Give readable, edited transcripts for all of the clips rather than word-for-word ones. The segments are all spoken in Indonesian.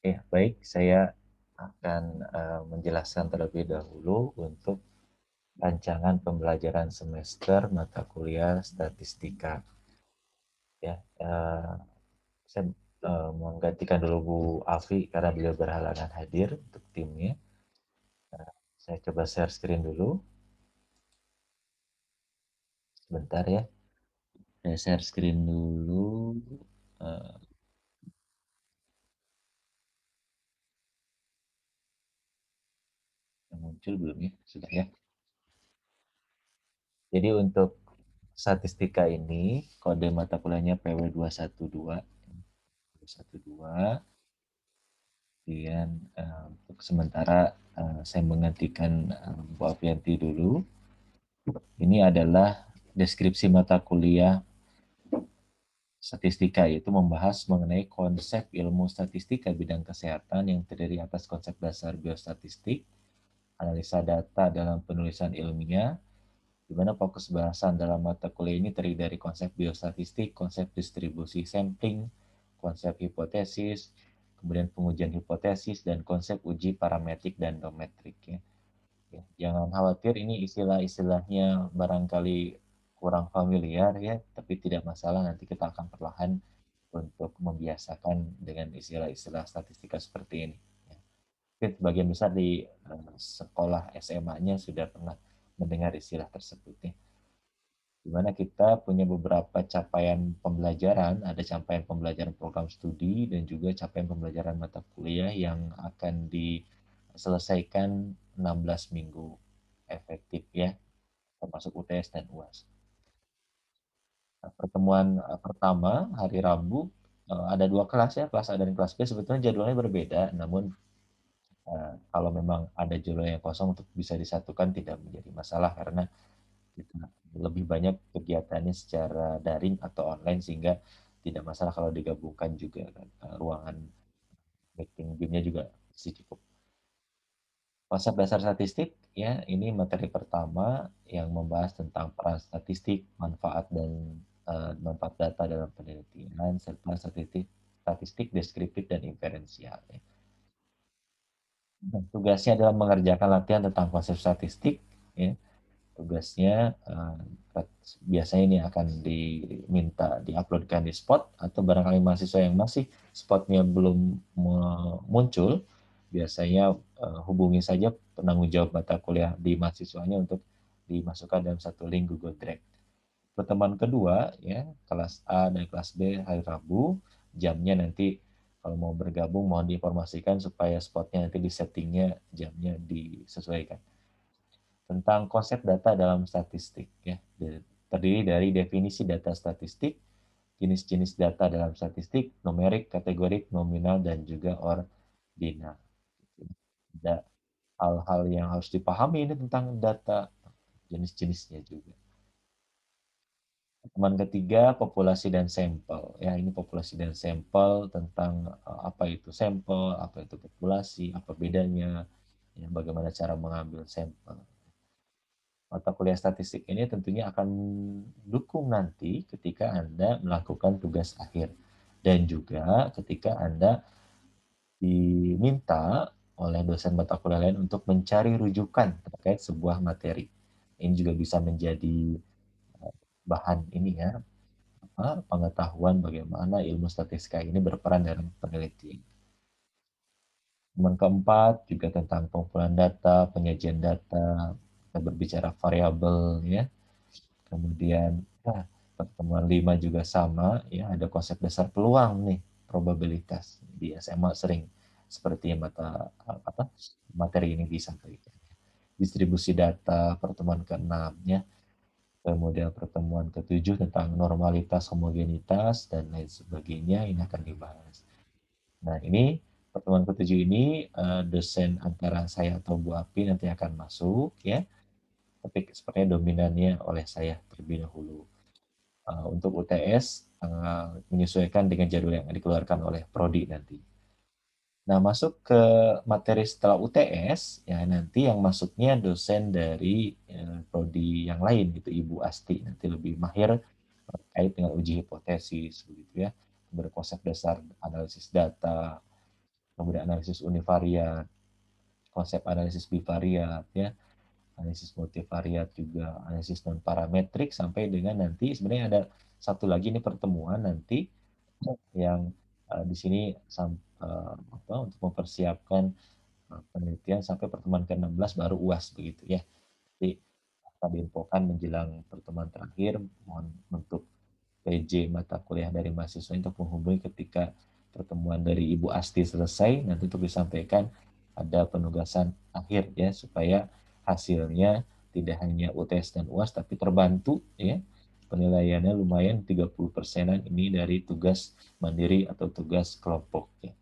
Baik, saya akan menjelaskan terlebih dahulu untuk rancangan pembelajaran semester mata kuliah statistika. Ya, saya menggantikan dulu Bu Afi karena beliau berhalangan hadir untuk timnya. Saya coba share screen dulu, sebentar ya. Saya share screen dulu. Uh, Muncul belum ya? Sudah ya. Jadi untuk statistika ini kode mata kuliahnya PW212. 212. Kemudian untuk sementara saya menggantikan Bu Afianti dulu. Ini adalah deskripsi mata kuliah statistika, yaitu membahas mengenai konsep ilmu statistika bidang kesehatan yang terdiri atas konsep dasar biostatistik, analisa data dalam penulisan ilmiah, di mana fokus bahasan dalam mata kuliah ini terdiri dari konsep biostatistik, konsep distribusi sampling, konsep hipotesis, kemudian pengujian hipotesis, dan konsep uji parametrik dan dometrik. Ya. Ya, jangan khawatir, ini istilah-istilahnya barangkali kurang familiar ya, tapi tidak masalah, nanti kita akan perlahan untuk membiasakan dengan istilah-istilah statistika seperti ini. Ya. Mungkin sebagian besar di sekolah SMA-nya sudah pernah mendengar istilah tersebut ya. Di mana kita punya beberapa capaian pembelajaran, ada capaian pembelajaran program studi dan juga capaian pembelajaran mata kuliah yang akan diselesaikan 16 minggu efektif ya, termasuk UTS dan UAS. Nah, pertemuan pertama hari Rabu ada dua kelas ya, kelas A dan kelas B. Sebetulnya jadwalnya berbeda, namun kalau memang ada jadwal yang kosong untuk bisa disatukan tidak menjadi masalah karena kita lebih banyak kegiatannya secara daring atau online sehingga tidak masalah kalau digabungkan juga kan. Ruangan meeting gamenya juga masih cukup. Konsep dasar statistik ya, ini materi pertama yang membahas tentang peran statistik, manfaat dan manfaat data dalam penelitian serta statistik deskriptif dan inferensial. Ya. Tugasnya adalah mengerjakan latihan tentang konsep statistik. Ya. Tugasnya biasanya ini akan diminta diuploadkan di spot, atau barangkali mahasiswa yang masih spotnya belum muncul, biasanya hubungi saja penanggung jawab mata kuliah di mahasiswanya untuk dimasukkan dalam satu link Google Drive. Pertemuan kedua ya, kelas A dan kelas B hari Rabu, jamnya nanti kalau mau bergabung mohon diinformasikan supaya spotnya nanti di settingnya jamnya disesuaikan. Tentang konsep data dalam statistik ya, terdiri dari definisi data statistik, jenis-jenis data dalam statistik, numerik, kategorik, nominal, dan juga ordinal. Ada hal-hal yang harus dipahami ini tentang data, jenis-jenisnya juga. Teman ketiga, populasi dan sampel. Ya, ini populasi dan sampel tentang apa itu sampel, apa itu populasi, apa bedanya, ya, bagaimana cara mengambil sampel. Mata kuliah statistik ini tentunya akan mendukung nanti ketika Anda melakukan tugas akhir. Dan juga ketika Anda diminta oleh dosen mata kuliah lain untuk mencari rujukan terkait sebuah materi. Ini juga bisa menjadi bahan ini ya, pengetahuan bagaimana ilmu statistika ini berperan dalam penelitian. Teman keempat juga tentang pengumpulan data, penyajian data, kita berbicara variabel ya. Kemudian ya, pertemuan 5 juga sama ya, ada konsep dasar peluang nih, probabilitas. Di SMA sering seperti mata apa materi ini disampaikan. Distribusi data pertemuan ke-6 ya. Kemudian pertemuan ke-7 tentang normalitas, homogenitas dan lain sebagainya ini akan dibahas. Nah, ini pertemuan ke-7 ini dosen antara saya atau Bu Api nanti akan masuk ya. Tapi sepertinya dominannya oleh saya terlebih dahulu. Untuk UTS menyesuaikan dengan jadwal yang dikeluarkan oleh Prodi nanti. Nah, masuk ke materi setelah UTS, ya nanti yang masuknya dosen dari Prodi yang lain, gitu, Ibu Asti. Nanti lebih mahir terkait dengan uji hipotesis, begitu ya, berkonsep dasar analisis data, kemudian analisis univariat, konsep analisis bivariat, ya, analisis multivariat juga, analisis non parametrik, sampai dengan nanti sebenarnya ada satu lagi ini pertemuan nanti yang di sini untuk mempersiapkan penelitian sampai pertemuan ke-16 baru UAS begitu ya. Jadi akan diinfokan menjelang pertemuan terakhir, mohon untuk PJ mata kuliah dari mahasiswa untuk menghubungi ketika pertemuan dari Ibu Asti selesai, nanti untuk disampaikan ada penugasan akhir ya, supaya hasilnya tidak hanya UTS dan UAS tapi terbantu ya, penilaiannya lumayan 30%-an ini dari tugas mandiri atau tugas kelompok ya.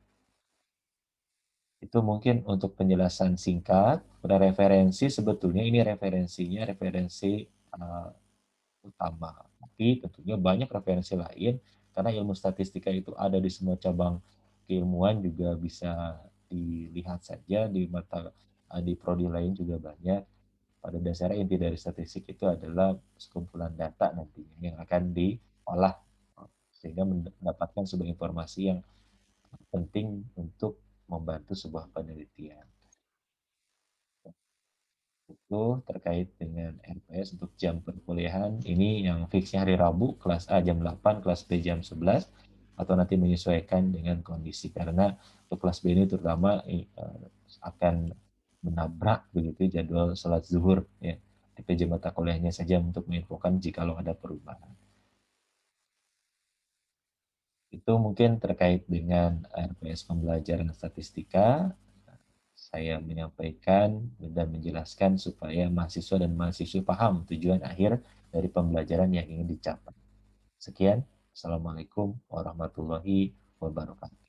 Itu mungkin untuk penjelasan singkat. Pada referensi, sebetulnya ini referensi uh, utama. Tapi tentunya banyak referensi lain, karena ilmu statistika itu ada di semua cabang keilmuan, juga bisa dilihat saja di mata di prodi lain juga banyak. Pada dasarnya inti dari statistik itu adalah sekumpulan data nantinya yang akan diolah sehingga mendapatkan sebuah informasi yang penting untuk membantu sebuah penelitian. Itu terkait dengan RPS untuk jam perkuliahan. Ini yang fixnya hari Rabu, kelas A jam 8, kelas B jam 11, atau nanti menyesuaikan dengan kondisi. Karena untuk kelas B ini terutama akan menabrak begitu jadwal sholat zuhur ya. Di PJ mata kuliahnya saja untuk menginfokan jika ada perubahan. Itu mungkin terkait dengan RPS pembelajaran statistika. Saya menyampaikan dan menjelaskan supaya mahasiswa dan mahasiswi paham tujuan akhir dari pembelajaran yang ingin dicapai. Sekian, Assalamualaikum warahmatullahi wabarakatuh.